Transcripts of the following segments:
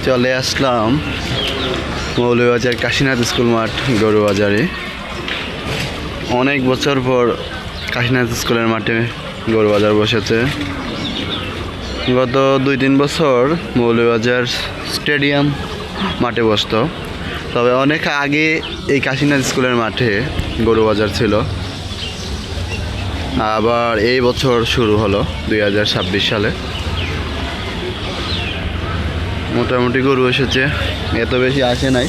চলে আসলাম মৌলভীবাজার কাশীনাথ স্কুল মাঠ গরু বাজারে। অনেক বছর পর কাশীনাথ স্কুলের মাঠে গরু বাজার বসেছে। গত 2-3 বছর মৌলভীবাজার স্টেডিয়াম মাঠে বসতো, তবে অনেক আগে এই কাশীনাথ স্কুলের মাঠে গরু বাজার ছিল। আবার এই বছর শুরু হলো 2026 সালে। মোটামুটি গরু এসেছে, এত বেশি আসে নাই।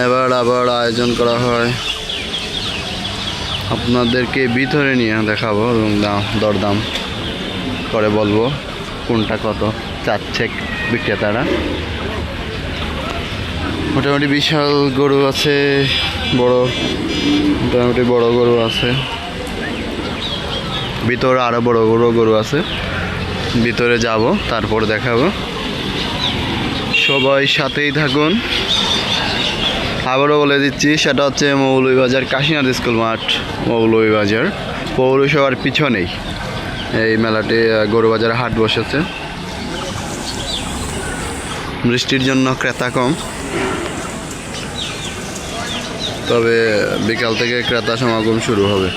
এবার আবার আয়োজন করা হয়, আপনাদেরকে ভিতরে নিয়ে দেখাবো এবং দরদাম করে বলবো কোনটা কত চাচ্ছে বিক্রেতারা। মোটামুটি বিশাল গরু আছে, মোটামুটি বড় গরু আছে, ভিতরে আরো বড় গরু আছে। ভিতরে যাব, তারপর দেখাবো। সবাই সাথেই থাকুন। আবারও বলে দিচ্ছি, সেটা হচ্ছে মৌলভীবাজার কাশীনাথ স্কুল মাঠ, মৌলভীবাজার পৌরসভার পিছনেই এই মেলাটি গরু বাজারে হাট বসেছে। বৃষ্টির জন্য ক্রেতা কম, তবে বিকাল থেকে ক্রেতা সমাগম শুরু হবে।